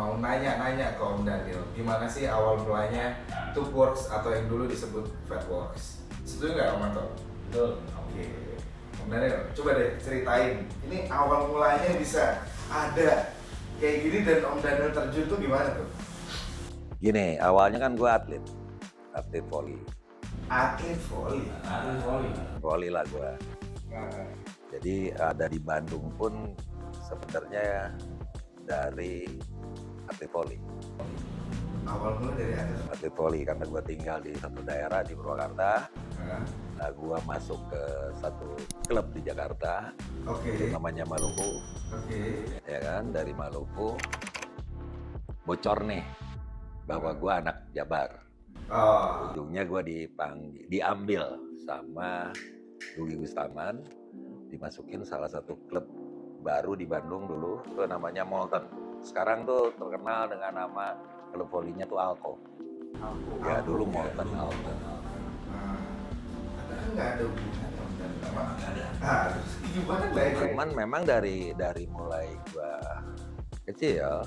mau nanya-nanya ke Om Daniel, gimana sih awal mulanya Tubworks atau yang dulu disebut Fatworks? Setuju nggak Om Anto? Betul. Oke, Om Daniel, coba deh ceritain. Ini awal mulanya bisa ada kayak gini dan Om Daniel terjun tuh gimana tuh? Gini, awalnya kan gue atlet volley. Atlet volley. Atlet volley. Volley lah gue. Nah, Jadi ada di Bandung pun sebenarnya dari atlet volley. awal mulai dari atas. Atlet volley karena gue tinggal di satu daerah di Purwakarta. Nah, Nah, gue masuk ke satu klub di Jakarta, Oke, namanya Maluku, oke. ya kan? Dari Maluku bocor nih bahwa gue anak Jabar. Oh, Ujungnya gue diambil sama Dugi Gustaman, dimasukin salah satu klub baru di Bandung dulu, itu namanya Molten. Sekarang tuh terkenal dengan nama klub volleynya tuh Alko. Ya dulu Molten Alko. Kan nggak ada hubungan Om Daniel sama terus gimana baik? Cuman memang dari mulai gue kecil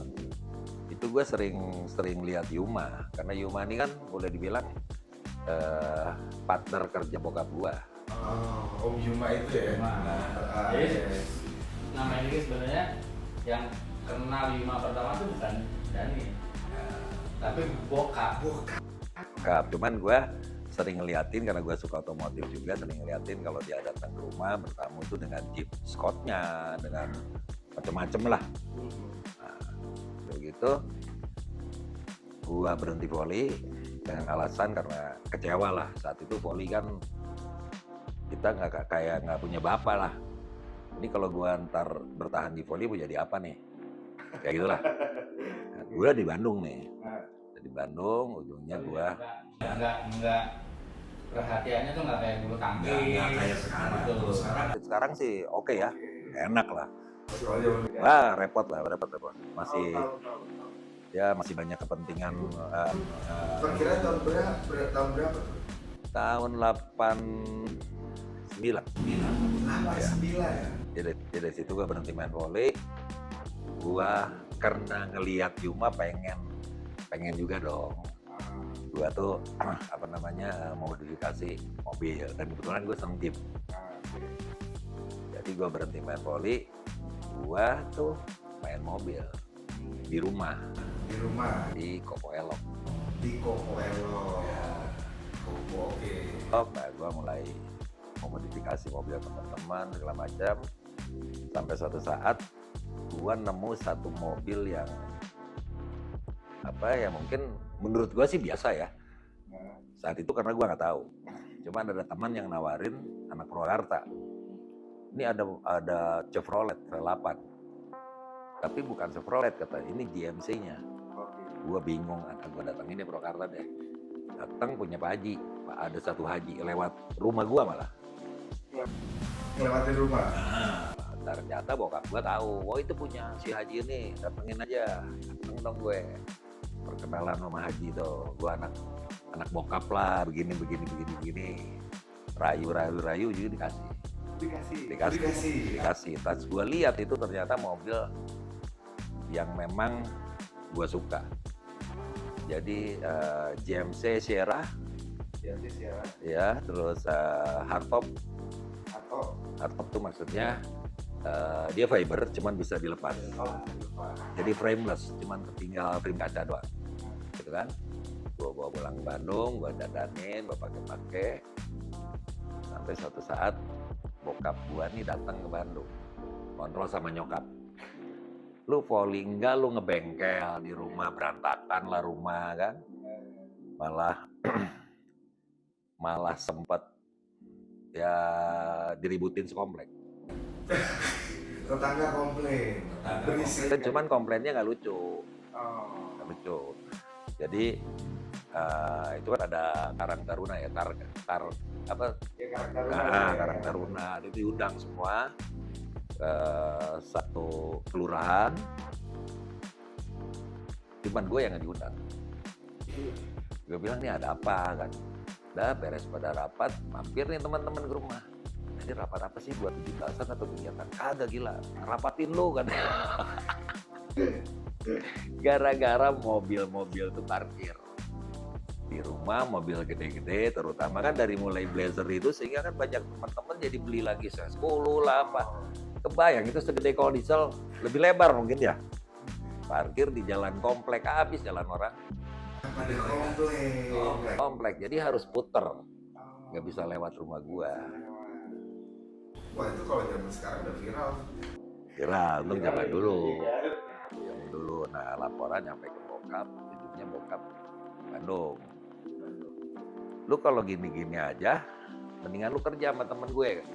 itu gue sering lihat Yuma, karena Yuma ini kan boleh dibilang partner kerja bokap gue. Om Yuma itu ya? Yuma. Jadi nama ini sebenarnya yang kenal Yuma pertama tuh bukan Dani, tapi bokap. Cuman gue sering ngeliatin karena gue suka otomotif juga, sering ngeliatin kalau dia datang ke rumah bertamu itu dengan Jeep Scottnya, dengan macem-macem lah. Nah, begitu gue berhenti volley dengan alasan karena kecewa lah. Saat itu volley kan kita nggak punya bapak lah. Ini kalau gue ntar bertahan di volley mau jadi apa nih? Kayak gitulah. Nah, gue di Bandung nih. Di Bandung, ujungnya gue Enggak perhatiannya tuh nggak kayak bulu tangkis. Nggak kayak sekarang. Gitu. Kalau sekarang sih oke ya, enak lah. soalnya Wah repot. Masih banyak kepentingan. perkiraan tahun berapa tuh? Tahun 89. 89 ya? Jadi dari situ gue berhenti main volley. Gue karena ngelihat Yuma pengen juga dong. Gue tuh modifikasi mobil dan kebetulan gue seneng Jeep. Jadi gue berhenti main volley, gue tuh main mobil di rumah di Kopo Elok. Di Kopo Elok. Kopo, oke. Nah, gue mulai memodifikasi mobil teman-teman segala macam sampai suatu saat gue nemu satu mobil yang mungkin menurut gue sih biasa ya saat itu karena gue nggak tahu. Cuman ada teman yang nawarin anak Purwakarta, ini ada Chevrolet V8 tapi bukan Chevrolet, kata ini GMC-nya. Gue bingung, gue datangin di Purwakarta deh. Datang punya Pak Haji, ada satu Haji lewat rumah gue malah. Ngelewatin rumah? Ternyata bokap gue tahu, itu punya si Haji ini, datengin aja. Dateng dong gue, perkenalan sama Haji tuh. Gue anak bokap lah, begini. Rayu juga dikasih. Pas gue lihat itu ternyata mobil yang memang gue suka. Jadi GMC Sierra, ya, terus hardtop tuh maksudnya dia fiber, cuman bisa dilepas. Jadi frameless, cuman ketinggal frame kaca doang, gitu kan. Gue bawa pulang ke Bandung, gue dadanin, gue pakai. Sampai suatu saat bokap gue nih datang ke Bandung, kontrol sama nyokap. Lu volley enggak, lu ngebengkel di rumah, berantakan lah rumah kan. Malah sempet ya diributin sekomplek. Tetangga komplain. Berisik. Cuman komplainnya nggak lucu. Jadi itu kan ada Karang Taruna ya, Karang Taruna itu diundang semua satu kelurahan. Cuman gue yang nggak diundang. Gue bilang nih ada apa kan? Udah beres pada rapat, mampir nih teman-teman ke rumah. Jadi rapat apa sih, buat 17-an atau kegiatan? Kagak, gila, rapatin lu kan. Gara-gara mobil-mobil tuh parkir di rumah, mobil gede-gede, terutama kan dari mulai Blazer itu, sehingga kan banyak teman-teman jadi beli lagi 10 lah apa. Kebayang itu segede kalau diesel, lebih lebar mungkin ya. Parkir di jalan komplek, habis jalan orang. Pada komplek. Komplek, jadi harus puter, nggak bisa lewat rumah gua. Wah itu kalau zaman sekarang udah viral. Viral, untung zaman dulu. Yang dulu, nah laporan nyampe ke bokap, ujungnya bokap Bandung. Lu kalau gini-gini aja, mendingan lu kerja sama temen gue.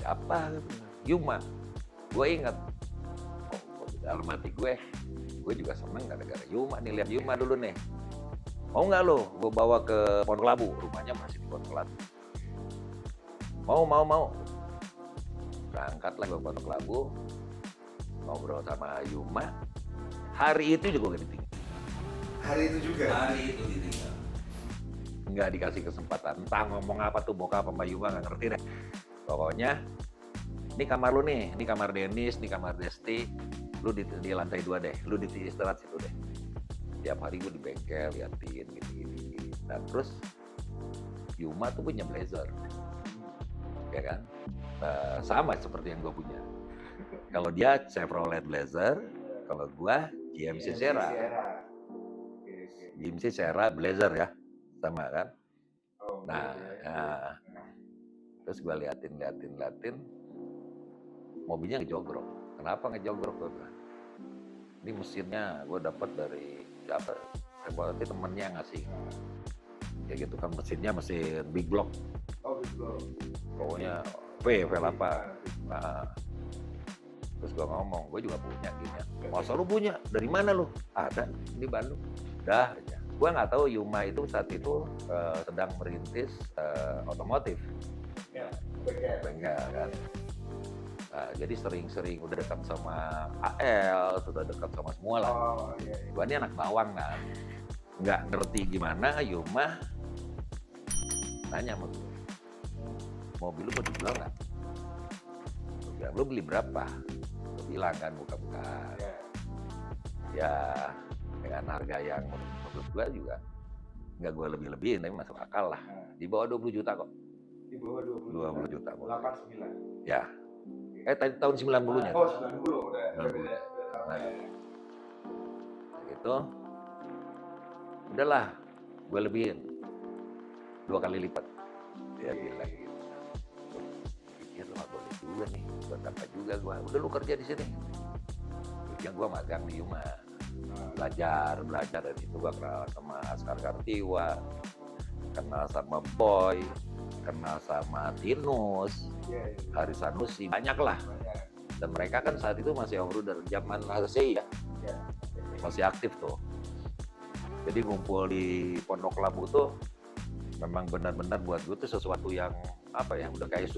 Siapa? Yuma. Gue inget. Oh, dalam hati gue juga seneng gara-gara Yuma nih, lihat Yuma dulu nih. Mau nggak lu? Gue bawa ke Pondok Labu, rumahnya masih di Pondok Labu. Mau. Berangkatlah gue ke Pondok Labu, ngobrol sama Yuma. Hari itu juga gue ditinggal. Hari itu juga. Hari itu ditinggal. Nggak dikasih kesempatan. Entah ngomong apa tuh bokap sama Yuma, nggak ngerti deh. Pokoknya, ini kamar lu nih, ini kamar Dennis, ini kamar Desti. Lu di lantai 2 deh, lu di istirahat situ deh. Tiap hari gue di bengkel, liatin gini. Nah terus, Yuma tuh punya Blazer. Ya kan? Sama seperti yang gue punya. Kalau dia Chevrolet Blazer, kalau gue GMC Sierra. GMC Sierra Blazer ya, sama kan? Nah, terus gue liatin, mobilnya ngejogrok. Kenapa ngejogrok? Gue bilang, ini mesinnya gue dapat dari siapa? Berarti temennya yang ngasih. Ya gitu kan, mesinnya mesin big block. Oh big block. Pokoknya V8. Nah, terus gue ngomong, gue juga punya gini. Masa lu punya? Dari mana lu? Ada di Bandung. Dah, gue nggak tahu Yuma itu saat itu sedang merintis otomotif. Ya, bengkel kan. Nah, jadi sering-sering udah dekat sama AL, sudah dekat sama semua lah. Oh, iya. Gue ini anak bawang kan, nggak ngerti gimana Yuma nanya sama gue, mobil lu mau dijual nggak? Gue bilang, lu beli berapa? Gue bilang kan buka-buka. Ya dengan harga yang menurut gue juga nggak gue lebih-lebihin, tapi masuk akal lah. Di bawah 20 juta kok. Di bawah 20 juta. 89. Ya. Tadi tahun 90-nya. Oh 90 udah. Nah, gitu. Udahlah, gue lebihin 2 kali lipat. Dia bilang gitu. Pikir lo gak boleh juga nih, buat apa juga gue. Udah lu kerja di sini. Yang gue magang di Yuma. Belajar dan itu gue kenal sama Askar Kartiwa, kenal sama Boy, kenal sama Tinus, Haris Sanusi, banyak lah. Dan mereka kan saat itu masih dari zaman HCI ya, masih aktif tuh. Jadi ngumpul di Pondok Labu tuh memang benar-benar buat gue tuh sesuatu yang apa ya, udah kayak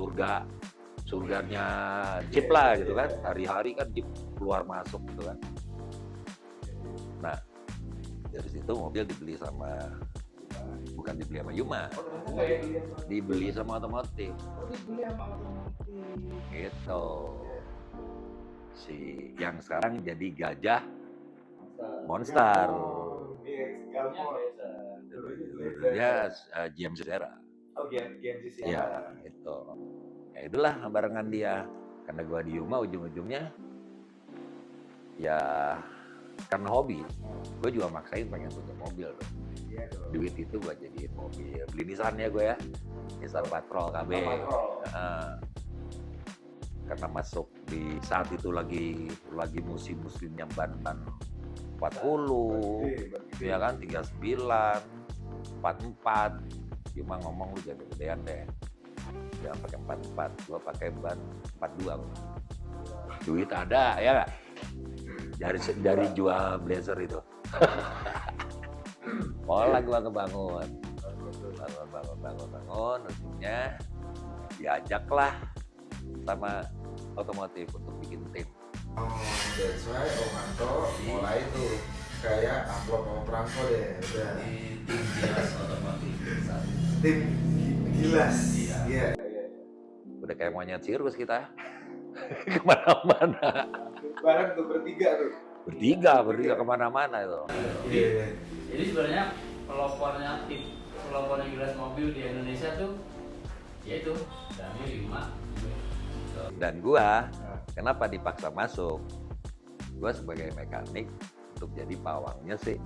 surganya Jeep lah gitu kan. Hari-hari kan Jeep keluar masuk gitu kan. Nah dari situ mobil dibeli sama, bukan dibeli sama Yuma, dibeli sama otomotif. Gitu. Si yang sekarang jadi Gajah Monster. Dia GMC Sierra. Oh GMC Sierra. Ya itu. Ya itulah barengan dia. Karena gua di Yuma ujung-ujungnya ya karena hobi. Gue juga maksain pengen punya mobil loh. Duit itu gue jadiin mobil. Beli Nissan ya gue ya. Nissan Patrol KB. Karena masuk di saat itu lagi musim-musimnya ban 40, ya kan 39, 44. Cuma ngomong lu jangan gedean deh. Jangan pakai 44, gue pakai ban 42. Duit ada ya nggak? Dari jual Blazer itu. Pola gua kebangun. Bangun, ujungnya diajaklah sama otomotif untuk bikin tim. Oh, that's why Om Anto mulai tuh kayak amplop sama perangko deh. Udah. Tim Gilas Otomotif. Tim Gilas. Iya. Udah kayak monyet sirkus kita. Kemana-mana. Bareng tuh bertiga tuh. bertiga kemana-mana itu. Iya. Jadi sebenarnya pelopornya Gilas Mobil di Indonesia tuh yaitu Dani 5. Dan gua kenapa dipaksa masuk? Gua sebagai mekanik untuk jadi pawangnya sih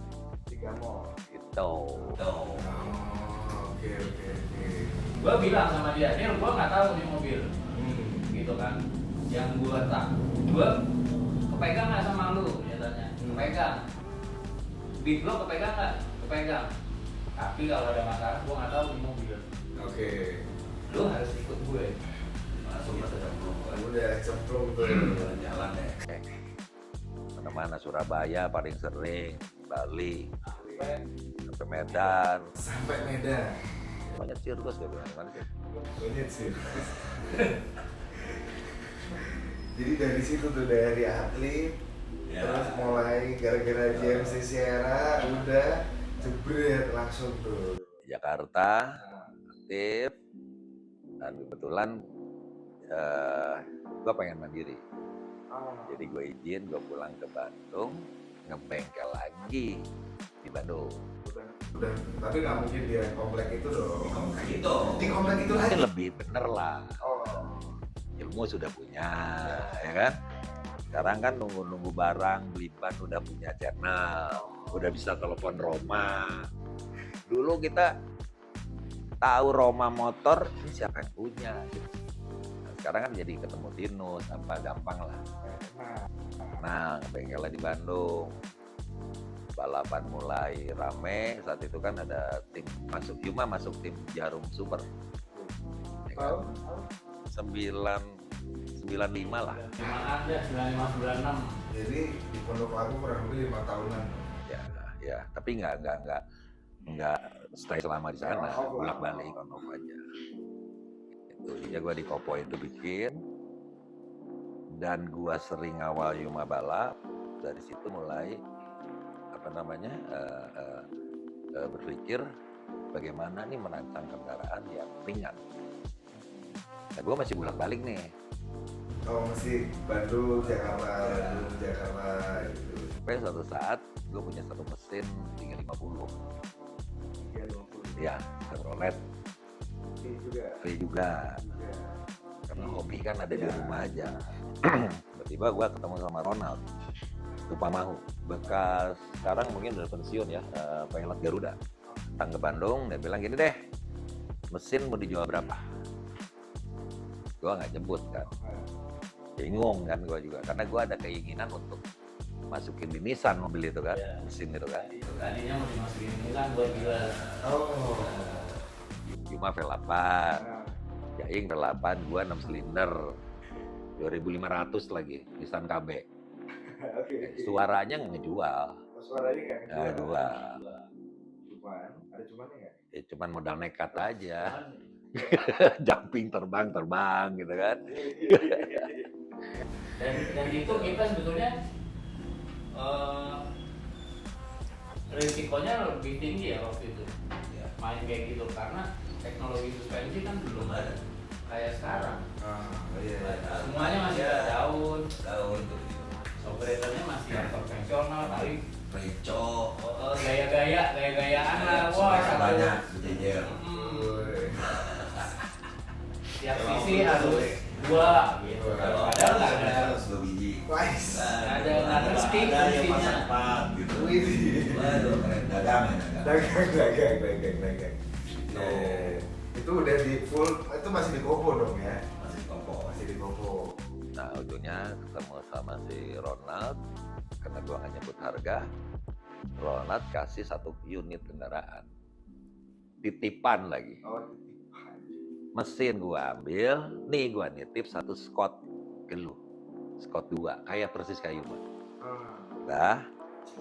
3 mall. gitu. Oh, oke. Gua bilang sama dia, Nil, gua nggak tahu nih mobil, gitu kan. Yang gua kepegang nggak sama lu, dia tanya. Kepegang. Beat lo kepegang nggak? Kepegang. Tapi kalau ada masalah, gua nggak tahu di mobil. Oke. Lu harus ikut gue. Langsung masuk Udah cemplung tuh. jalan ya. Mana-mana Surabaya paling sering, Bali, sampai Medan. Sampai Medan. Banyak sirkus gue bilang mana sih? Banyak sih. Jadi dari situ tuh dari atlet, terus mulai gara-gara JMC Sierra udah jebret langsung tuh. Jakarta aktif dan kebetulan gue pengen mandiri. Jadi gue izin, gue pulang ke Bandung, ngebengkel lagi di Bandung. Udah, tapi nggak mungkin dia komplek itu dong. Di komplek itu Mungkin lagi. lebih bener lah. Oh. Ilmu sudah punya, ya kan? Sekarang kan nunggu-nunggu barang, beli ban udah punya channel, udah bisa telepon Roma. Dulu kita tahu Roma motor, ini siapa yang punya? Nah, sekarang kan jadi ketemu Tinus, apa gampang lah. Nah, bengkelnya di Bandung. Balapan mulai rame, saat itu kan ada tim masuk Yuma, masuk tim Jarum Super. Ya kan? 995 lah. Cuma ada 9596. Jadi di Pondok Labu kurang lebih 5 tahunan. Ya, tapi nggak stay selama di sana, bolak-balik on-off aja. Itu dia gua di Kopo itu bikin, dan gua sering awal Yuma balap. Dari situ mulai berpikir bagaimana nih merancang kendaraan yang ringan. Nah, gue masih bolak-balik nih. Oh, masih Bandung, Jakarta gitu. Sampai suatu saat gue punya satu mesin 350. 350. Ya, Chevrolet. V juga. Karena hobi kan ada di rumah aja. Tiba-tiba gue ketemu sama Ronald. Tupamahu, bekas sekarang mungkin udah pensiun ya, pilot Garuda. Datang ke Bandung, dia bilang gini deh, mesin mau dijual berapa? Gue nggak nyebut kan, bingung kan gue juga, karena gue ada keinginan untuk masukin di Nissan mobil itu kan, mesin itu kan. Tadinya mau dimasukin ini kan buat gila. Oh. Cuma V8, Jaing V8, gue 6 silinder, 2.500 lagi, Nissan KB. Oke. Suaranya ngejual. Suaranya nggak Ngejual. Ada cumannya nggak? Ya cuman modal nekat aja. Jumping terbang gitu kan. Dan itu kita sebetulnya risikonya lebih tinggi ya waktu itu main kayak gitu, karena teknologi suspensi kan belum ada kayak sekarang. Semuanya masih ada daun operatornya masih yang konvensional paling gaya-gayaan lah. Wah, banyak berjejer. Tiap sisi harus 2 gitu. Padahal nggak ada 2 biji. Nice. nggak ada stick Ada yang fungsinya. pasang 4 gitu. Wih. Waduh, keren. Dagang. Dagang. Itu udah di full, itu masih di Kopo dong ya? Masih kompor. Masih di Kopo. Nah ujungnya ketemu sama si Ronald, karena gua nggak nyebut harga. Ronald kasih 1 unit kendaraan, titipan lagi. Oh, Mesin gua ambil, nih gua nitip 1 Scott ke lu, Scott 2, kayak persis kayak Yuma. Nah,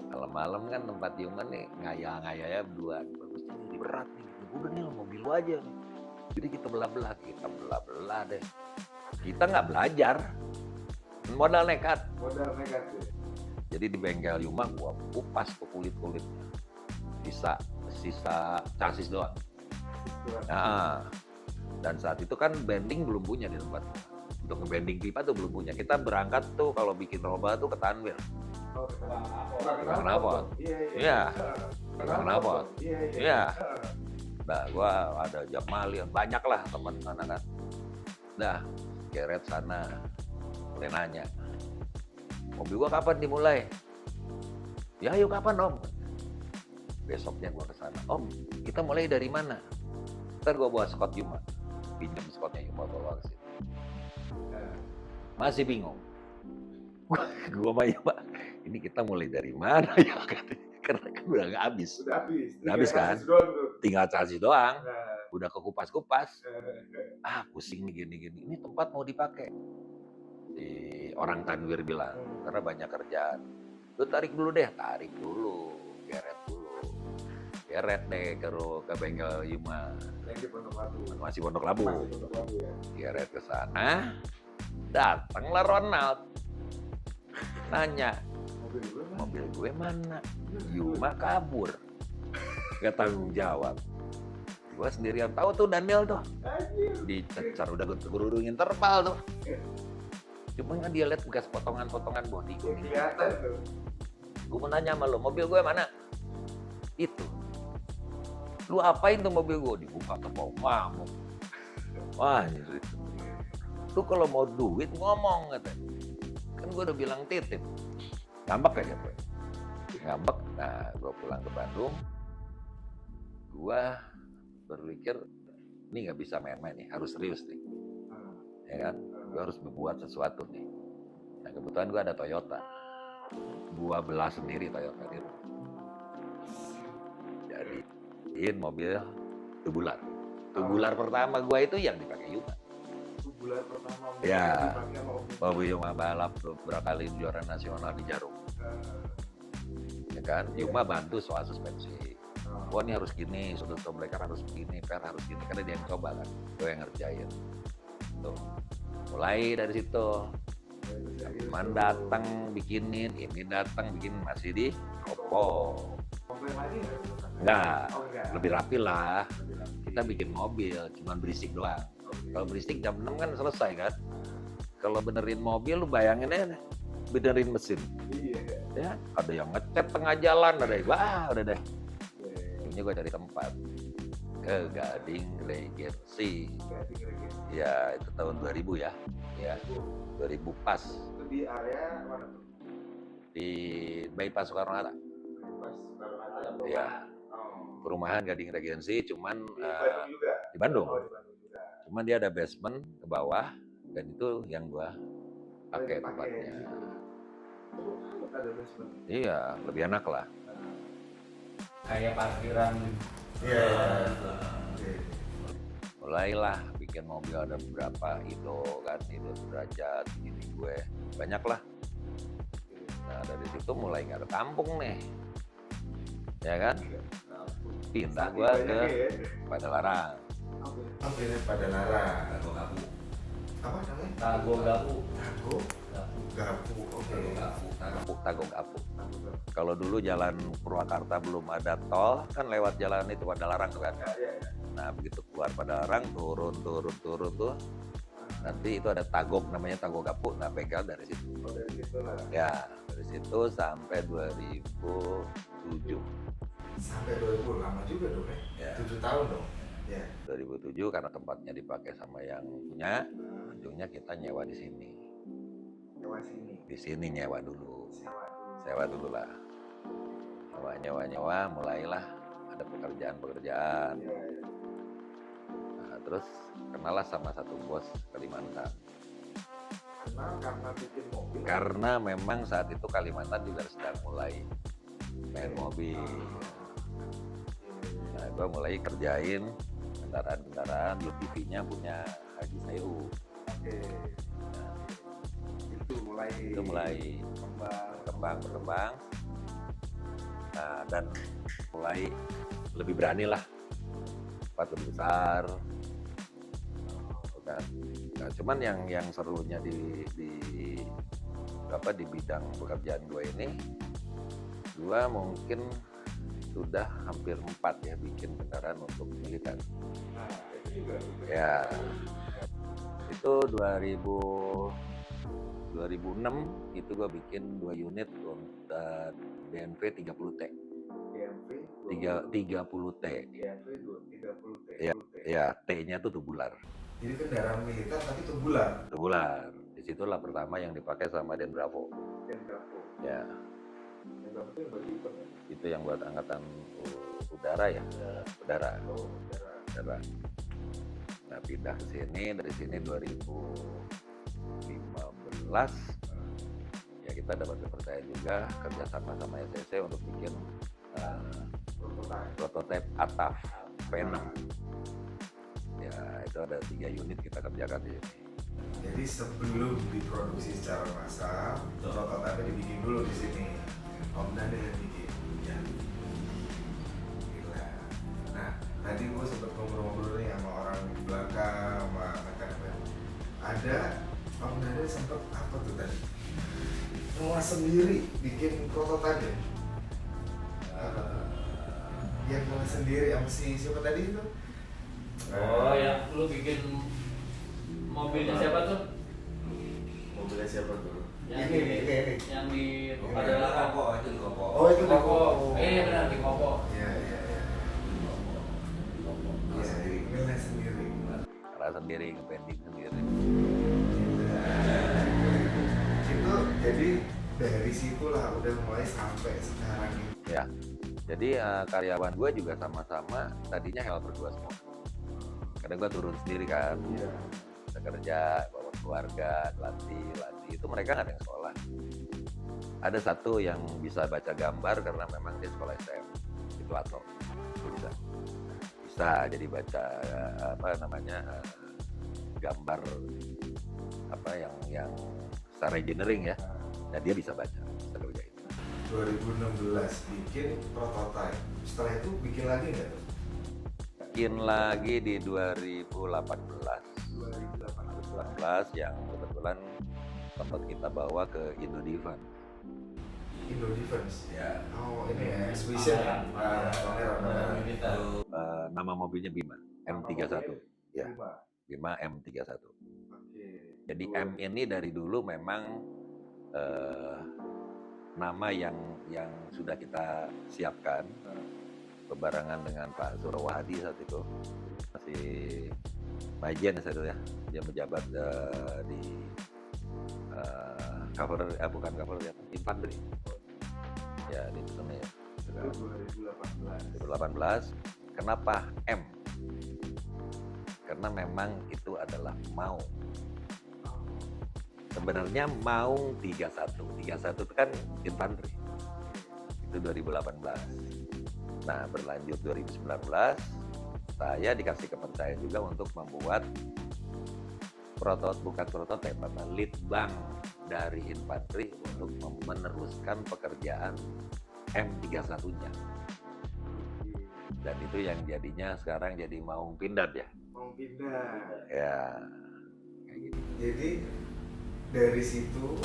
malam-malam kan tempat Yuma nih ngaya-ngaya ya berdua, bagusnya ini berat nih, udah nih mobil lu aja nih. Jadi kita belah-belah deh. Kita nggak belajar, modal nekat. sih. Jadi di bengkel Yuma gua kupas tuh kulit-kulitnya, sisa chassis doang. Nah, dan saat itu kan bending belum punya di tempat. Untuk ngebending pipa tuh belum punya. Kita berangkat tuh kalau bikin roba tuh ke Tanwil. Oh, Tukang knalpot. Iya. Tukang knalpot. Iya. Nah, gua ada Jack Mali, banyak lah teman anak kan. Dah, geret sana, mulai nanya, mobil gua kapan dimulai? Ya, ayo kapan om? Besoknya gua kesana, om, kita mulai dari mana? Ntar gua bawa Scott Yuma, pinjam Scottnya Yuma bawa ke sini. Masih bingung. Gua sama Yuma, ini kita mulai dari mana ya? Karena kan udah nggak habis. Udah habis. Udah habis kan? Tinggal chassis doang. Udah kekupas-kupas. Pusing nih gini-gini. Ini tempat mau dipakai. Si orang Tanwir bilang, karena banyak kerjaan. Lu tarik dulu deh, tarik dulu. Geret dulu. Geret deh ke bengkel Yuma. Yang di Pondok Labu. Masih Pondok Labu. Masih Pondok Labu ya. Geret ke sana. Datanglah Ronald. Nanya, mobil gue mana? Yuma kabur. Gak tanggung jawab. Gue sendirian tahu tuh Daniel tuh. Dicecar udah gue kurungin terpal tuh. Cuma kan dia lihat bekas potongan-potongan bodi gue. Kelihatan tuh. Gue mau nanya sama lo, mobil gue mana? Itu. Lu apain tuh mobil gue? Dibuka tepau ngamuk. Wah, itu. Lu kalau mau duit ngomong katanya. Kan gue udah bilang titip. Ngambek aja gue. Ngambek. Nah, gue pulang ke Bandung. Gue berpikir, ini nggak bisa main-main nih, harus serius nih. Ya kan? Gue harus berbuat sesuatu nih. Nah, kebetulan gue ada Toyota. Gue belah sendiri Toyota itu. Jadiin mobil tubular. Tubular pertama gue itu yang dipakai Yuma. Tubular pertama Ya, dipakai mobil Yuma balap beberapa kali juara nasional di Jarum. Ya kan? Yuma bantu soal suspensi. Wah, ini harus gini, sudut breaker harus begini, per harus gini, karena dia yang coba kan, gue yang ngerjain. Tuh, mulai dari situ, teman datang bikinin, ini datang bikin masih di Kopo. Enggak, lebih rapi lah. Kita bikin mobil, cuman berisik doang. Kalau berisik jam 6 kan selesai kan. Kalau benerin mobil, lu bayangin aja, benerin mesin. Ya, ada yang ngecat tengah jalan, ada yang udah deh. Gue cari tempat ke Gading Regency. Ya, itu tahun 2000 ya. Ya, 2000 pas. Itu di area mana tuh? Di Bypass Soekarno-Hatta. Ya, perumahan Gading Regency, cuman di Bandung. Cuman dia ada basement ke bawah, dan itu yang gua pakai tempatnya. Iya, lebih enak lah. Kayak parkiran. Iya. Mulailah bikin mobil, ada beberapa Ido kan, Ido Derajat, gini gue banyak lah. Nah, dari situ mulai nggak ada kampung nih, ya kan? Pindah gue ke Padalarang. Pindah Padalarang. Gapu. Apa namanya? Tagogapu. Gapu. Oke. Tagogapu. Kalau dulu jalan Purwakarta belum ada tol, kan lewat jalan itu Padalarang tuh kan. Nah, begitu keluar Padalarang, turun tuh. Nanti itu ada Tagog, namanya Tagogapu. Nah, begal dari situ. Dari situ lah. Ya, dari situ sampai 2007. Sampai 2000, lama juga dong ya. 7 tahun dong. Ya. 2007 karena tempatnya dipakai sama yang punya, ujungnya kita nyewa di sini. Nyewa sini. Di sini nyewa dulu. Sewa dulu lah. Nyewa, mulailah ada pekerjaan. Nah, terus kenalah sama satu bos Kalimantan. Kenal karena bikin mobil. Karena memang saat itu Kalimantan juga sedang mulai main mobil. Nah, gue mulai kerjain kendaraan-kendaraan, UTV-nya punya Haji Sayu. Oke. Nah, Itu mulai berkembang. Nah, dan mulai lebih berani lah, tempat lebih besar. Kan? Nah, cuman yang serunya di bidang pekerjaan gue ini, gue mungkin sudah hampir 4 ya bikin kendaraan untuk militer. Nah, itu juga. Ya, itu 2012 2006 itu gue bikin 2 unit untuk DNV 30T. DNV 30T. DNV 30T. Ya, T-nya tuh tubular. Jadi kendaraan militer tapi tubular. Tubular. Disitulah pertama yang dipakai sama Den Bravo. Den Bravo. Ya. Den Bravo itu yang buat event ya? Itu yang buat angkatan udara ya. Udara. Oh, udara. Nah, pindah ke sini, dari sini 2015 ya kita dapat kepercayaan juga kerjasama sama SCC untuk bikin prototipe ATAF V6. Ya, itu ada 3 unit kita kerjakan di sini. Jadi sebelum diproduksi secara massal, prototipe dibikin dulu di sini. Om Daniel yang bikin. Ya. Gila. Nah, tadi gue sempat ngobrol-ngobrol nih sama orang di belakang, sama rekan-rekan. Ada Om Daniel sempat apa tuh tadi? Ngelas sendiri bikin prototipe ya? Yang ngelas sendiri sama siapa tadi itu? Oh, yang lu bikin mobilnya siapa tuh? Mobilnya siapa tuh? Yang Ini. Yang di Ada Kopo, itu di Kopo. Oh, itu di Kopo. Kopo. Benar di Kopo. Iya. Iya, ngelas sendiri. Karena sendiri, nge-painting sendiri. Itu jadi dari situlah udah mulai sampai sekarang ini. Ya. Jadi karyawan gue juga sama-sama tadinya helper gue semua. Kadang gue turun sendiri kan. Iya. Kita kerja, bawa keluarga, latih. Itu mereka nggak ada yang sekolah. Ada satu yang bisa baca gambar karena memang dia sekolah SM. Itu Ato. Itu bisa jadi baca gambar yang secara engineering ya. Dan dia bisa baca. Bisa kerjain. 2016 bikin prototipe. Setelah itu bikin lagi nggak tuh? Bikin lagi di 2018 2018. yang kebetulan tempat kita bawa ke Indodefense. Indo Defense. Ya. Oh, ini ya, exhibition ya. Pameran. Nama mobilnya Bima M31. Ya. Bima M31. Oke. Jadi M ini dari dulu memang nama yang sudah kita siapkan bebarengan dengan Pak Surawadi saat itu, masih Majen saat itu ya, dia menjabat di bukan cover ya, infanteri ya di sana ya. 2018. Kenapa M? Karena memang itu adalah Maung. Sebenarnya Maung 31 itu kan infanteri. Itu 2018. Nah, berlanjut 2019, saya dikasih kepercayaan juga untuk membuat prototipe lead bank dari infanteri untuk meneruskan pekerjaan M31-nya. Dan itu yang jadinya sekarang jadi Maung Pindad ya. Mau pindah. Ya. Kayak gitu. Jadi dari situ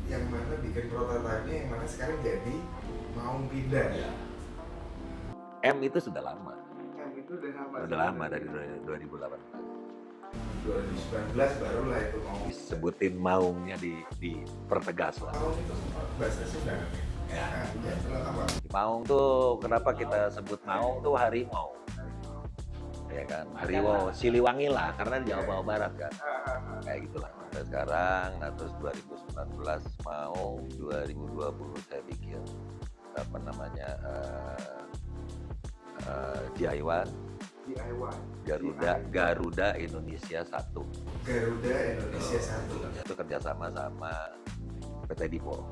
yang mana bikin prototipenya, yang mana sekarang jadi mau pindah ya. M itu sudah lama. M itu udah lama. Sudah lama dari 2018. 2019 barulah itu mau. Disebutin Maungnya dipertegas lah. Mau itu bahasa Sunda kan? Ya. Ya, itulah apa? Maung tuh kenapa kita sebut Maung tuh harimau. Ya kan, harimau Siliwangi lah karena di Jawa Barat kan. Kayak gitulah. Sampai sekarang, nah terus 2019 Maung, 2020 saya bikin apa namanya DIY. Garuda Indonesia 1. Garuda Indonesia 1. Itu kerjasama sama PT Dipo.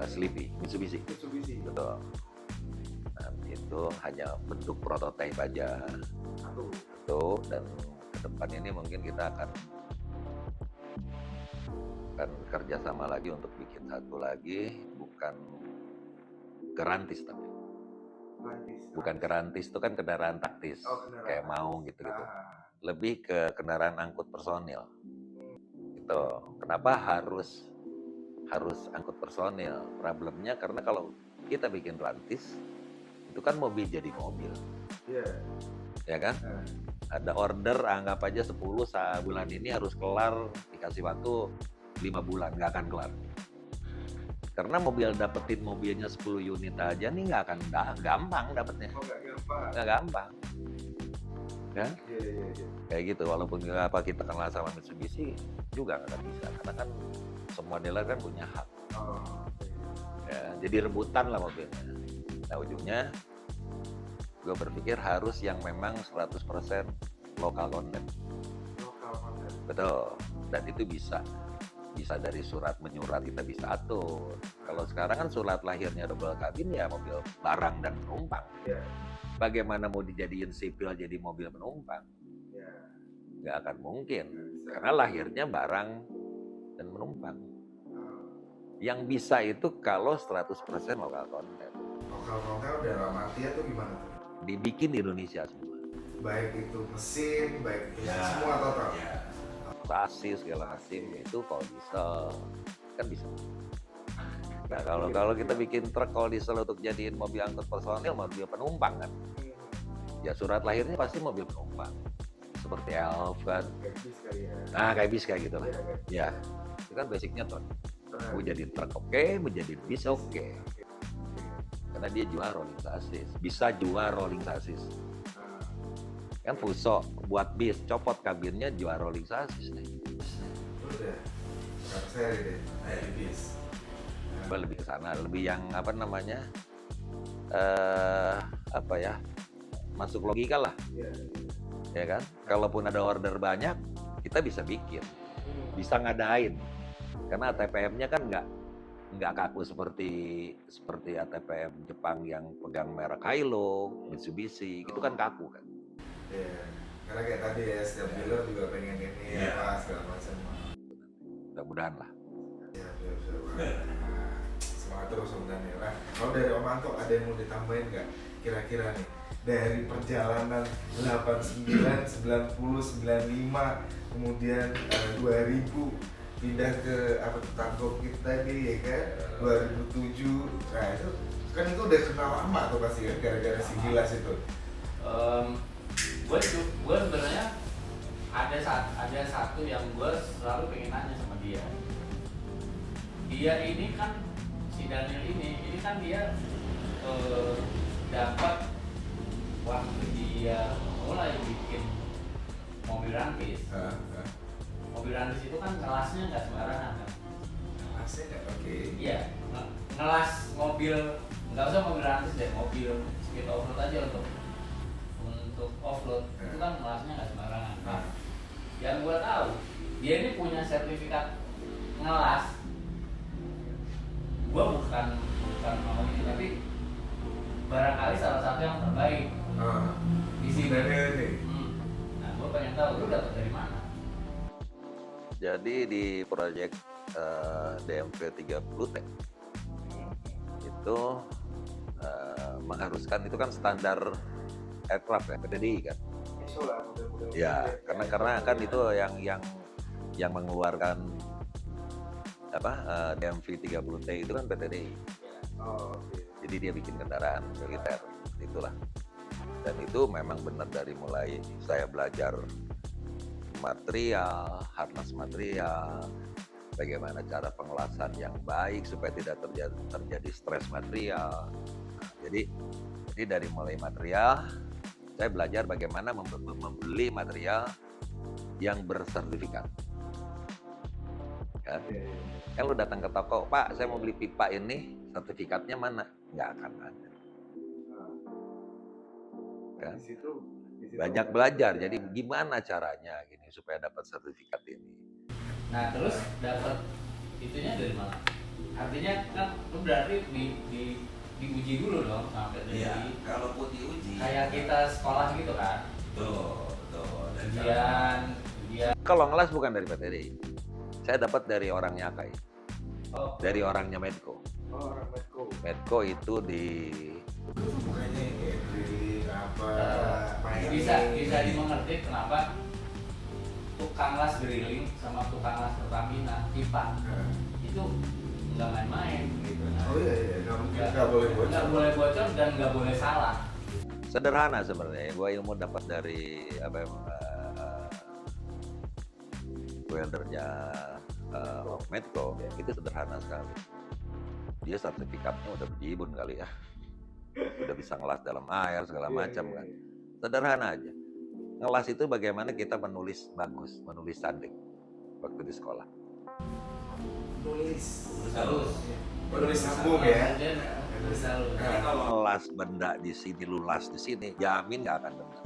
Sleepy, Mitsubishi. Betul. Nah, itu hanya bentuk prototipe aja. Itu dan ke depan ini mungkin kita akan kerjasama lagi untuk bikin satu lagi, bukan Kerantis tapi. Bukan Kerantis itu kan kendaraan taktis, kayak Maung gitu-gitu. Lebih ke kendaraan angkut personil. Gitu. Kenapa harus angkut personil? Problemnya karena kalau kita bikin Rantis, itu kan mobil jadi mobil. Iya. Ya kan? Ada order, anggap aja 10 bulan ini harus kelar, dikasih waktu 5 bulan, nggak akan kelar. Karena dapetin mobilnya 10 unit aja nih nggak akan gampang dapetnya. Oh, nggak gampang. Nggak gampang. Kan? Iya. Kayak gitu, walaupun apa kita kenal sama Mitsubishi juga nggak akan bisa. Karena kan semua dealer kan punya hak. Oh, Ya, jadi rebutan lah mobilnya. Nah ujungnya gue berpikir harus yang memang 100% lokal content. lokal konten. Betul. Dan itu bisa dari surat menyurat kita bisa atur. Kalau sekarang kan surat lahirnya double cabin ya mobil barang dan penumpang. Iya. Bagaimana mau dijadiin sipil jadi mobil penumpang? Iya. Nggak akan mungkin. Nggak bisa. Karena lahirnya barang dan penumpang. Oh, Yang bisa itu kalau 100% lokal content. lokal konten udah dalam artian tuh gimana tuh? Dibikin di Indonesia semua. Baik itu mesin, baik itu Ya. semua total. Sasis segala macam itu kalau diesel kan bisa. Nah kalau kita bikin truk kalau diesel untuk jadiin mobil angkut personil, mobil penumpang kan, ya surat lahirnya pasti mobil penumpang. Seperti Elf kan, Kayak bis kali ya. nah kayak bis kayak gitu lah. Iya, kayak bis. Ya, itu kan basicnya tuh. Nah, Mau jadi truk oke, mau jadi bis oke. Karena dia jual rolling chassis, bisa jual rolling chassis. Nah, Kan Fuso buat bis, copot kabinnya jual rolling chassis nih. udah. Sekarang seri deh, dari bis. Gua lebih ke sana, lebih yang apa namanya, apa ya, masuk logika lah, Iya. ya kan? Kalaupun ada order banyak, kita bisa bikin, bisa ngadain, karena ATPM-nya kan nggak kaku seperti ATPM Jepang yang pegang merek Hilux, Mitsubishi, itu kan kaku kan. Iya. Karena kayak tadi ya, setiap dealer juga pengen ini Iya. apa segala macam. Mudah-mudahan lah. Ya, betul. Semangat terus sebenarnya. Nah, kalau dari Om Anto ada yang mau ditambahin nggak? Kira-kira nih dari perjalanan 89, 90, 95, kemudian 2000 pindah ke apa tuh Tangkok kita tadi ya kan 2007. Nah itu kan itu udah kenal lama tuh pasti kan gara-gara si Gilas itu. Gue sebenarnya ada satu yang gue selalu pengen nanya sama dia. Dia ini kan si Daniel ini kan dia dapat waktu dia mulai bikin mobil rantis. Mobil rantis itu kan kelasnya nggak sembarangan kan? Masih nggak oke. Iya, ngelas mobil nggak usah mobil rantis deh, mobil speed offroad aja untuk offroad itu kan ngelasnya nggak sembarangan. Nah, yang gue tahu dia ini punya sertifikat ngelas. Gue bukan mau ini, tapi barangkali salah satu yang terbaik di sini. Daniel ini. Nah, gue pengen tahu lu dapat dari mana? Jadi di proyek DMV 30T itu mengharuskan, itu kan standar aircraft ya, PTDI kan. Iso lah model-model. Ya, karena kan itu yang mengeluarkan apa DMV 30T itu kan PTDI. Oh, oke. Jadi dia bikin kendaraan militer, itulah. Dan itu memang benar dari mulai saya belajar material, harness material, bagaimana cara pengelasan yang baik supaya tidak terjadi stres material. Nah, jadi dari mulai material, saya belajar bagaimana membeli material yang bersertifikat. Kan? Kan lu datang ke toko, Pak, saya mau beli pipa ini, sertifikatnya mana? Nggak akan ada. Kan? Di situ Banyak belajar, jadi gimana caranya gini supaya dapat sertifikat ini. Nah, terus dapat itunya dari mana? Artinya kan lu berarti diuji dulu dong sampai dari Iya, kalaupun diuji. kayak kita sekolah gitu kan. Betul. Dan Ujian. Kalau ngelas bukan dari PTDI, saya dapat dari orangnya Akai, Oh, dari orangnya Medco. Oh, orang Medco. Medco itu di Bukannya Henry apa main bisa ini. dimengerti kenapa tukang las drilling sama tukang las Pertamina pipa itu nggak main-main gitu. Nah, Oh iya, nggak mungkin nggak boleh bocor. nggak boleh bocor dan nggak boleh salah. Sederhana sebenarnya. Gue ilmu dapat dari weldernya Medco itu sederhana sekali. Dia sertifikatnya udah berjibun kali ya, udah bisa ngelas dalam air segala macam kan. Sederhana aja. Ngelas itu bagaimana kita menulis bagus, menulis cantik waktu di sekolah. Nulis halus. Nulis sambung ya. Nulis halus. Jadi kalau Ngelas benda di sini, lulas di sini, jamin nggak akan benar.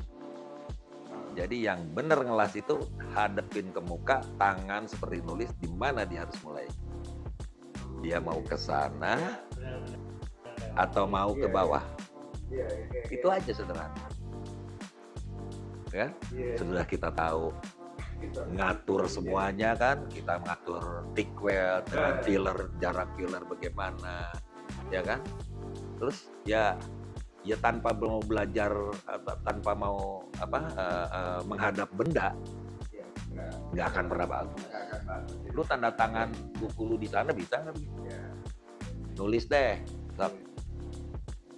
Jadi yang benar ngelas itu hadepin ke muka, tangan seperti nulis, di mana dia harus mulai. Dia mau ke sana atau mau ke bawah. Itu aja sederhana. Kan? Sudah kita tahu ngatur semuanya kan, kita mengatur thick weld dengan filler, jarak filler bagaimana, ya kan? Terus ya tanpa mau belajar, tanpa mau menghadap benda, nggak akan pernah bagus. Lu tanda tangan buku lu di sana bisa nggak? Nulis deh, Sob.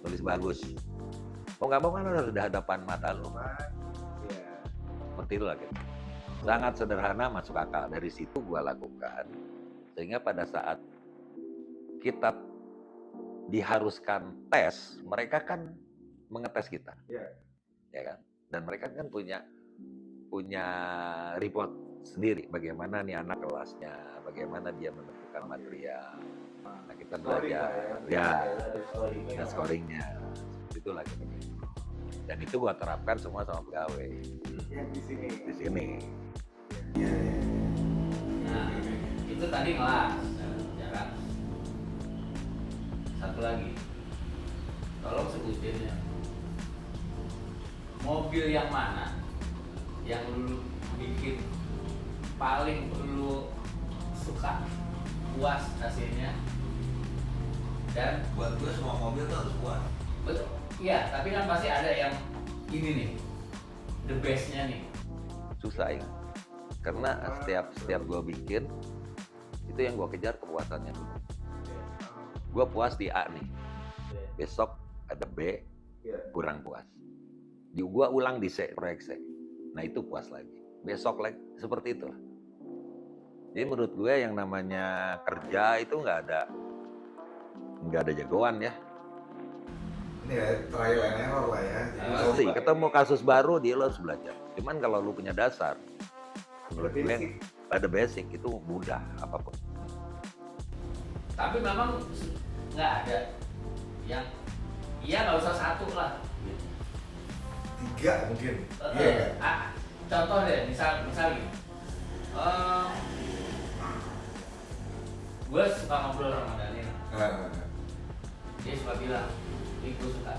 Nulis bagus. Mau nggak mau kan harus di hadapan mata lu. Seperti itu lah gitu. Sangat sederhana, masuk akal. Dari situ gua lakukan, sehingga pada saat kita diharuskan tes, mereka kan mengetes kita, ya kan? Dan mereka kan punya report sendiri, bagaimana nih anak kelasnya, bagaimana dia menentukan material. Nah, kita belajar, dan scoringnya, itulah gitu. Dan itu gua terapkan semua sama pegawai di sini. Nah, itu tadi ngelas, ya kan? Satu lagi, tolong sebutin ya, mobil yang mana yang lu bikin paling lu suka, puas hasilnya, dan buat gue semua mobil tuh harus kuat. betul, iya, tapi kan pasti ada yang ini nih, the bestnya nih. Susah ya, karena setiap gue bikin itu yang gue kejar kepuasannya dulu. Gue puas di A nih, besok ada B, kurang puas. Gue ulang di C, proyek C, nah itu puas lagi. Besok lagi, seperti itu. Jadi menurut gue yang namanya kerja itu nggak ada jagoan ya. Ini ya trial and error lah ya. Pasti ketemu kasus baru dia lo harus belajar. Cuman kalau lu punya dasar, menurut gue ada basic itu mudah apapun. Tapi memang nggak ada yang, iya nggak usah satu lah. 3 mungkin. Iya kan? Contoh deh, misal gini, gue suka ngobrol sama Daniel, dia suka bilang, ini gue suka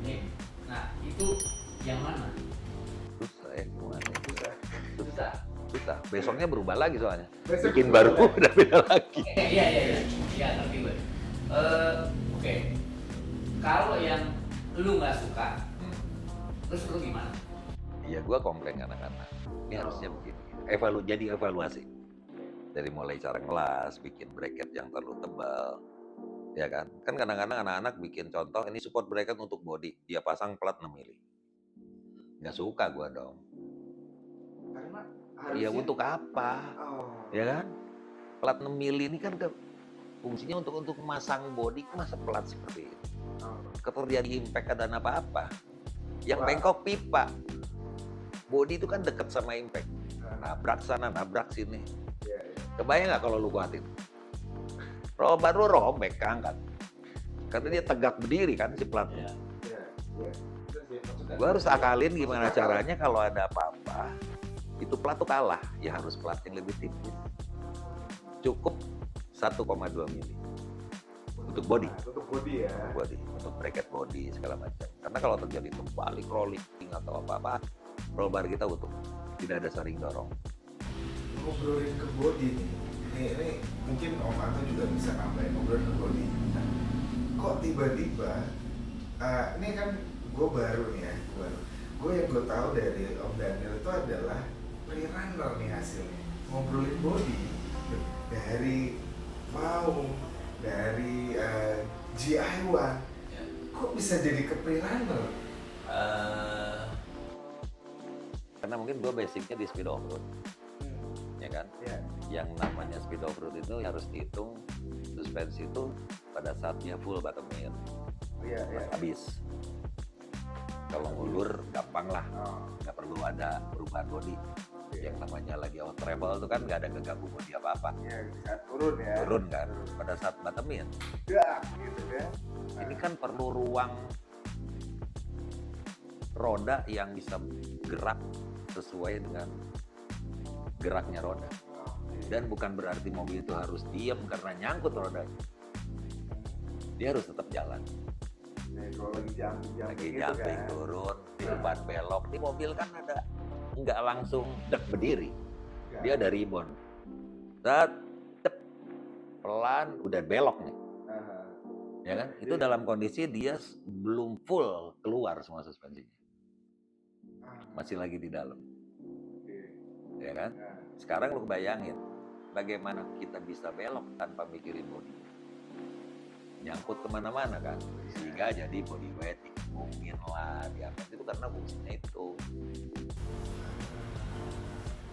ini. Nah itu yang mana? Susah ya gimana? Susah. Besoknya berubah lagi soalnya. Bikin baru udah beda lagi. Iya ngerti gue. Oke. Kalau yang lu nggak suka, terus lu gimana? Iya, gue komplain anak-anak. Ini harusnya begini. Jadi evaluasi. Dari mulai cara ngelas, bikin bracket yang terlalu tebal, ya kan? Kan kadang-kadang anak-anak bikin contoh, ini support bracket untuk body, dia pasang plat 6 mili. Nggak suka gue dong. Karena Iya, untuk apa? Ya kan? Plat 6 mili ini kan fungsinya untuk memasang body, masa plat seperti itu? Kalau terjadi impact ada apa-apa, yang bengkok pipa. Body itu kan dekat sama impact. Nabrak sana, nabrak sini. Kebayang nggak kalau lu kuatin? Roll baru robek, keangkat. Karena dia tegak berdiri kan si platnya. Gue harus akalin gimana caranya kalau ada apa-apa, itu plat tuh kalah. Ya harus plat yang lebih tipis. Cukup 1,2 mili. Untuk body. Untuk body ya. Body, untuk bracket body segala macam. Karena kalau terjadi terbalik rolling atau apa-apa, roll bar kita utuh, tidak ada saring dorong. Ngobrolin ke body nih. Ini mungkin Om Anto juga bisa nambahin ngobrolin ke body. Nah, kok tiba-tiba ini kan gue baru nih ya, gue yang gue tahu dari Om Daniel itu adalah pre-runner nih hasilnya. Ngobrolin body dari mau dari GI1, kok bisa jadi ke pre-runner? Karena mungkin gue basicnya di speed off road, ya kan? Iya. Yang namanya speed off road itu harus dihitung suspensi itu pada saat dia full bottom-in, Iya, iya. habis. Kalau ngulur gampang lah, Oh, nggak perlu ada perubahan bodi. iya. Yang namanya lagi out travel itu kan nggak ada keganggu bodi apa-apa. Iya, bisa turun ya. Turun kan, pada saat bottom-in. Dak, gitu kan. Ini kan perlu ruang roda yang bisa gerak sesuai dengan geraknya roda. Dan bukan berarti mobil itu harus diam karena nyangkut rodanya. Dia harus tetap jalan. Kalau lagi jumping Lagi gitu jumping kan. turun, di depan belok. Di mobil kan ada nggak langsung dek berdiri. Dia ada rebound. Saat cep, pelan udah belok nih. Aha. Ya kan? Itu dalam kondisi dia belum full keluar semua suspensinya. Masih lagi di dalam. Oke. Ya kan? Nah, Sekarang lu bayangin bagaimana kita bisa belok tanpa mikirin body. Nyangkut kemana-mana kan, sehingga jadi body weight dikembungin lah, diangkat itu karena fungsinya itu.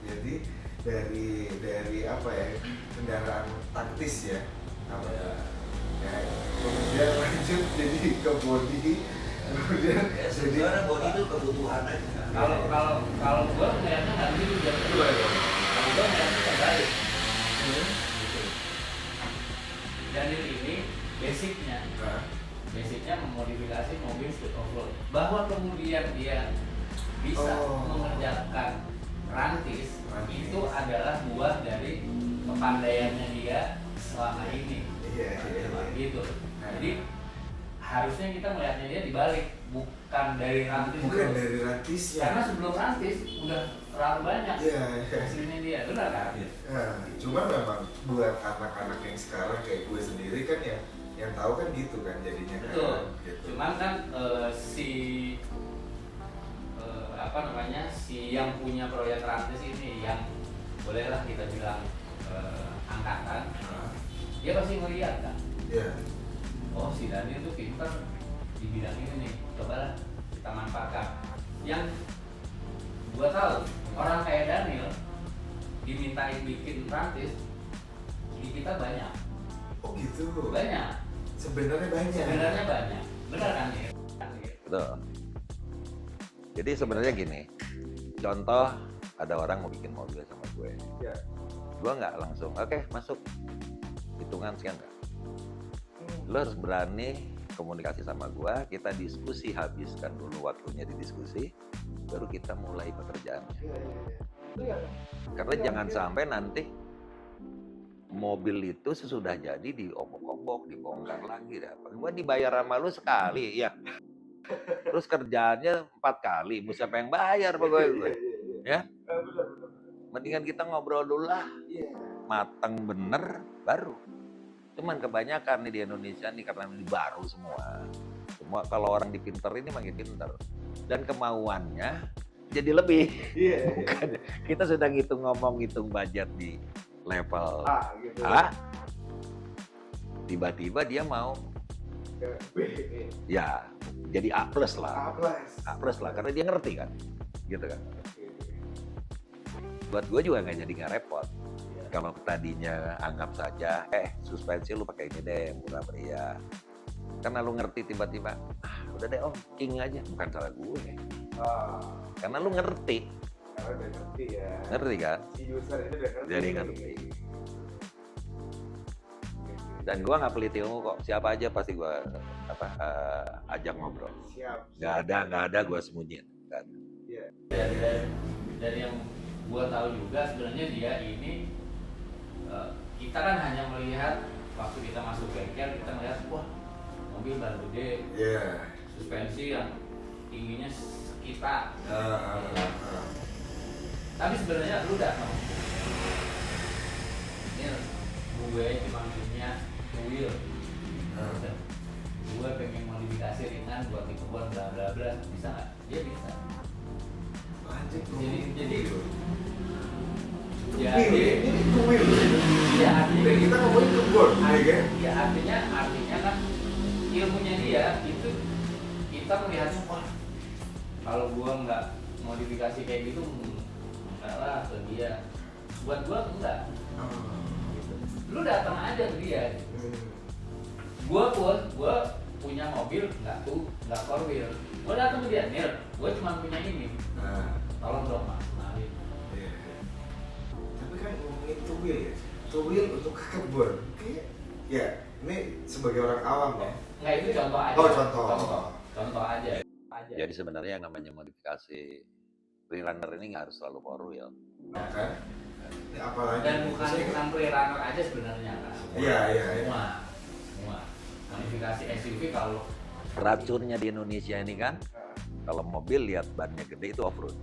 jadi dari apa ya, kendaraan taktis ya, apa ya, kemudian lanjut jadi ke body, kemudian Ya jadi sebenarnya body itu kebutuhan aja. Kalau gue ngeliatnya nggak gitu jadi kedua ya. Kalau gue ngeliatnya terbalik. Gitu. Dan ini basicnya memodifikasi mobil speed off road. Bahwa kemudian dia bisa mengerjakan rantis, itu adalah buah dari kepandaiannya dia selama ini. iya. Gitu. Jadi harusnya kita melihatnya dia dibalik, bukan dari rantis. Bukan dulu. dari rantisnya. Karena sebelum rantis udah terlalu banyak Iya. hasilnya dia, benar kan? Nah, cuma memang buat anak-anak yang sekarang kayak gue sendiri kan yang tahu kan gitu kan jadinya. Betul. Kan, gitu. Cuman kan si yang punya proyek rantis ini yang bolehlah kita bilang angkatan, Nah, dia pasti ngeliat kan. iya. Oh si Daniel tuh pintar di bidang ini nih, cobalah kita manfaatkan. Yang gua tahu orang kayak Daniel dimintain bikin rantis di kita banyak, Oh gitu. banyak. Sebenarnya banyak. Benar kan ya? Betul. Jadi sebenarnya gini, contoh ada orang mau bikin mobil sama gue, Ya. gue nggak langsung, oke masuk, hitungan sekian nggak. Lo harus berani komunikasi sama gue, kita diskusi, habiskan dulu waktunya di diskusi, baru kita mulai pekerjaannya. Iya. Karena jangan sampai nanti mobil itu sesudah jadi diobok-obok, dibongkar lagi. Gue dibayar sama lu sekali, ya. Terus kerjaannya 4 kali, mau siapa yang bayar pokoknya gue. Ya? Benar. Mendingan kita ngobrol dulu lah, Iya. mateng bener, baru. Cuman kebanyakan nih di Indonesia nih karena ini baru semua. Kalau orang dipinter ini makin pinter. Dan kemauannya jadi lebih. Iya. Bukan, kita sudah ngitung budget di level Gitu. A, tiba-tiba dia mau Ke B. ya jadi A plus lah. A+. A plus lah, karena dia ngerti kan. Gitu kan. Buat gue juga nggak repot. Kalau tadinya anggap saja, suspensi lu pakai ini deh, murah meriah. Karena lu ngerti tiba-tiba, udah deh om, king aja. Bukan salah gue. Karena lu ngerti. Karena udah ngerti ya. Ngerti kan? Si user ini udah ngerti. Jadi ngerti. Dan gue nggak pelit ilmu kok. Siapa aja pasti gue ajak ngobrol. Siap. Nggak ada gue sembunyiin. Nggak ada. Iya. Dari yang gua tahu juga sebenarnya dia ini kita kan hanya melihat waktu kita masuk bengkel, kita melihat wah mobil ban gede, Iya. suspensi yang tingginya sekitar. Tapi sebenarnya lu datang, ini gue cuma punya two wheel, gue pengen modifikasi ringan buat di kebun bla bla bla, bisa nggak? Dia bisa. Lanjut. Jadi ini tuwil. iya artinya Kita ngomongin kebun, ya kan? ya artinya kan ilmunya dia itu kita melihatnya wah kalau gua nggak modifikasi kayak gitu enggak lah ke dia. Buat gua enggak. Gitu. Lu datang aja ke dia. Gua punya mobil nggak four wheel. Gua datang ke dia, Nir, gua cuma punya ini. Tolong dong mas, kenalin. Tapi kan ngomongin two wheel ya, two wheel untuk kebun. Ya, ini sebagai orang awam ya. Nggak, itu contoh aja. Oh, contoh. Contoh aja. Jadi sebenarnya yang namanya modifikasi freerunner ini nggak harus selalu four wheel. Nah, kan? Ya, apalagi Dan bukan pre-runner aja sebenarnya kan. Iya. Semua. Modifikasi SUV kalau Racunnya di Indonesia ini kan, kalau mobil lihat bannya gede itu off road,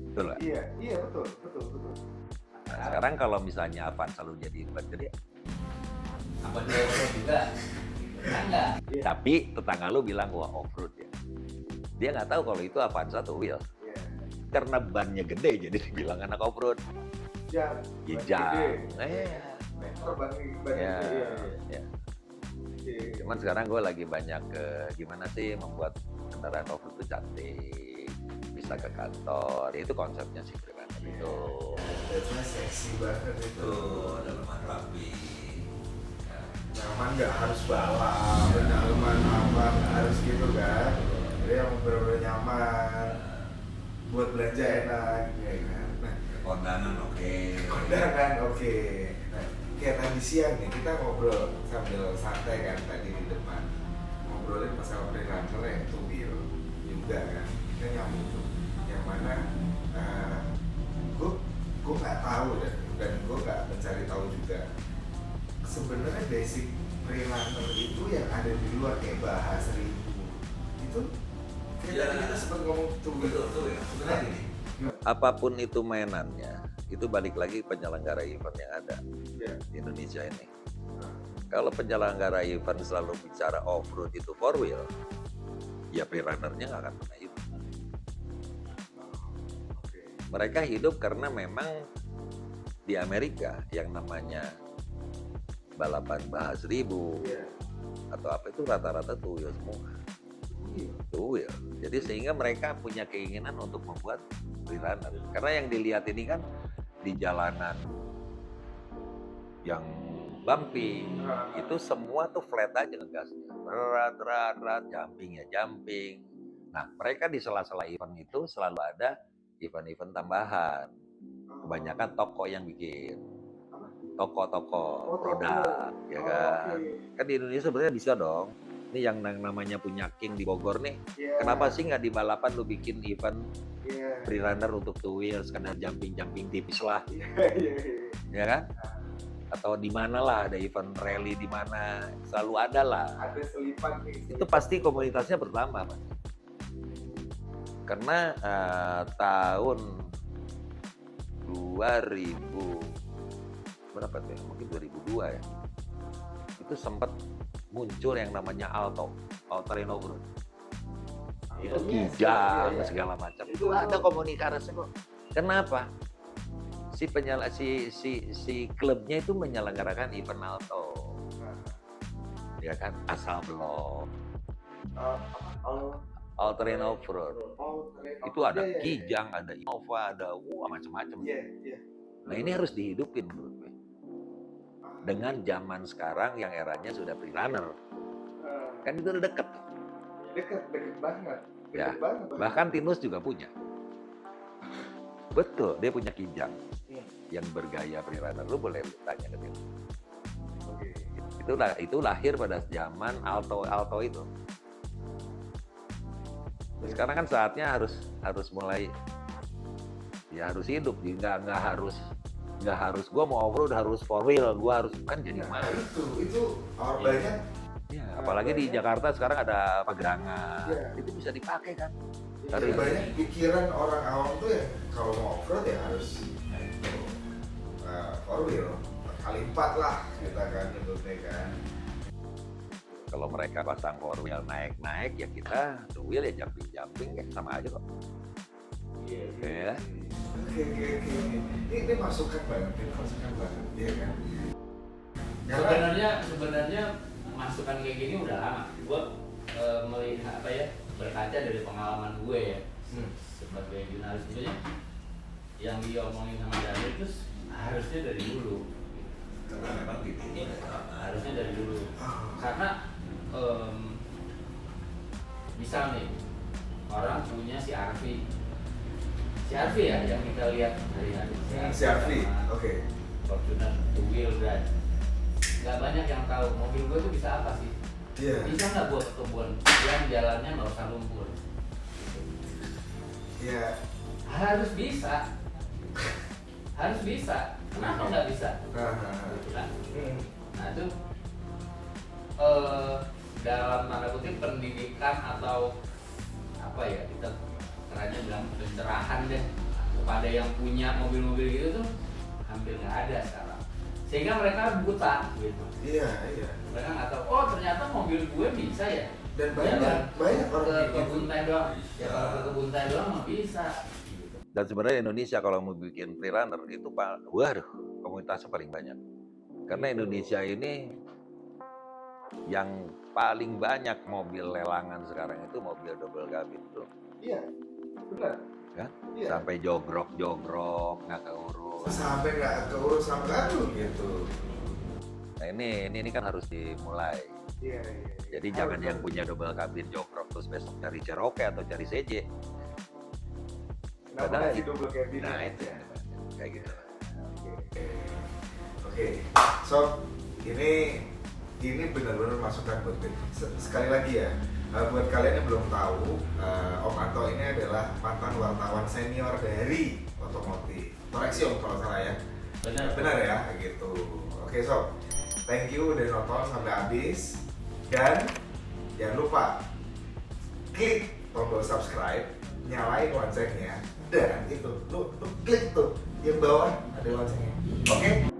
betul nggak? Iya betul. Nah, sekarang kalau misalnya Avanza lu jadi ban gede, apa dia off-road juga? Kan enggak. tapi tetangga lu bilang wah off road ya, dia nggak tahu kalau itu Avanza two wheel, karena bannya gede jadi dibilang anak off road. Jam. Gijang. Ya. Cuman sekarang gue lagi banyak gimana sih membuat kendaraan off road itu cantik, bisa ke kantor. Itu konsepnya sih freerunner itu. Itu seksi banget itu. Dalaman rapi. Nyaman nggak harus balap, nyaman apa nggak harus gitu kan. Jadi yang benar-benar nyaman, buat belanja enak, ya kan. Nah, Kondangan oke. kondangan oke. Nah, kayak tadi siang nih kita ngobrol sambil santai kan tadi di depan, ngobrolin masalah freelancer yang two wheel juga kan. Kita nyambung tuh, yang mana gue nggak tahu dan gue nggak mencari tahu juga. Sebenarnya basic freelancer itu yang ada di luar kayak bahas ribu itu kayak Ya. tadi kita sempat ngomong tuh Betul tuh ya. Sebenarnya gini. Apapun itu mainannya, itu balik lagi penyelenggara event yang ada Ya. di Indonesia ini. Kalau penyelenggara event selalu bicara off road itu four wheel, ya freerunnernya nggak akan pernah hidup. Mereka hidup karena memang di Amerika yang namanya balapan bahas ribu Iya. atau apa itu rata-rata two wheel semua. Two wheel. Jadi sehingga mereka punya keinginan untuk membuat freerunner. Karena yang dilihat ini kan di jalanan yang bumpy itu semua tuh flat aja ngegasnya. Rat, jumping ya jumping. Nah, mereka di sela-sela event itu selalu ada event-event tambahan. Kebanyakan toko yang bikin. Toko-toko produk, ya kan? Kan di Indonesia sebenarnya bisa dong. Ini yang namanya punya King di Bogor nih. Kenapa sih nggak di balapan lu bikin event freerunner untuk two wheels, sekedar jumping tipis lah, ya kan? Atau di mana lah ada event rally di mana, selalu ada lah. Ada selipan nih. Itu pasti komunitasnya bertambah, Mas. Karena tahun 2000 berapa tuh? Ya? Mungkin 2002 ya. Itu sempat muncul yang namanya all-terrain off-road. Itu kijang segala macam. Itu ada komunikasi kok. Kenapa? Si klubnya itu menyelenggarakan event alto. Ya kan? Asal blok. All-terrain off-road. Itu ada kijang, ada Innova, ada macam-macam. Nah, ini harus dihidupin menurut gue. Dengan zaman sekarang yang eranya sudah freerunner. Kan itu udah deket. Deket banget. Ya. Banget. Bahkan Tinus juga punya. Betul, dia punya kijang yang bergaya freerunner. Lu boleh tanya ke dia. Itu lahir pada zaman alto itu. Sekarang kan saatnya harus mulai ya harus hidup, nggak harus gue mau off-road harus four wheel, gue harus kan jadi Nah, mana? itu banyak. Ya, apalagi di Jakarta sekarang ada pagerangan, itu bisa dipakai kan? Jadi banyak pikiran orang awam tuh ya kalau mau off-road ya harus four wheel kali 4 lah kita kan nyebutnya kan. Kalau mereka pasang four wheel naik ya kita two wheel ya jumping kayak sama aja kok. Ya. Oke. Ini masukan banget, ya kan? Sebenarnya masukan kayak gini udah lama. Gue melihat berkaca dari pengalaman gue ya sebagai jurnalis itu yang diomongin sama Daniel itu harusnya dari dulu. Karena memang gitu. Harusnya dari dulu. Karena misal nih orang punya si Arfi ya yang kita lihat hari-hari. Si Arfi, oke. Fortuner two wheel drive. Nggak banyak yang tahu mobil gue itu bisa apa sih? Iya. Bisa nggak buat ke kebun yang jalannya nggak usah lumpur? Iya. Harus bisa. Harus bisa. Kenapa nggak bisa? Gitu kan? Nah itu dalam tanda kutip pendidikan atau apa ya, kita kerennya bilang pencerahan deh kepada yang punya mobil-mobil gitu tuh hampir nggak ada sekarang, sehingga mereka buta gitu. Iya. Mereka nggak tahu, oh ternyata mobil gue bisa ya. Dan banyak orang ke kayak gitu. kebun teh doang. Ya kalau ke kebun teh doang mah bisa. Gitu. Dan sebenarnya Indonesia kalau mau bikin freerunner itu waduh, komunitasnya paling banyak. Karena Indonesia ini yang paling banyak mobil lelangan sekarang itu mobil double cabin tuh. Iya. Benar. Kan? Iya. Sampai jogrok nggak keurus. Sampai nggak keurus sama kamu gitu. Nah ini kan harus dimulai. Iya. Jadi jangan yang punya double cabin jogrok terus besok cari Cherokee atau cari CJ. Kenapa nggak di double cabin? Nah itu kayak gitu. Oke. So ini benar-benar masukan buat gue. Sekali lagi ya, buat kalian yang belum tahu, Om Anto ini adalah mantan wartawan senior dari otomotif. Koreksi Om kalau salah ya. Benar ya, gitu. Oke sob, thank you udah nonton sampai habis. Dan jangan lupa klik tombol subscribe, nyalain loncengnya, dan itu lu klik tuh yang bawah ada loncengnya. Oke?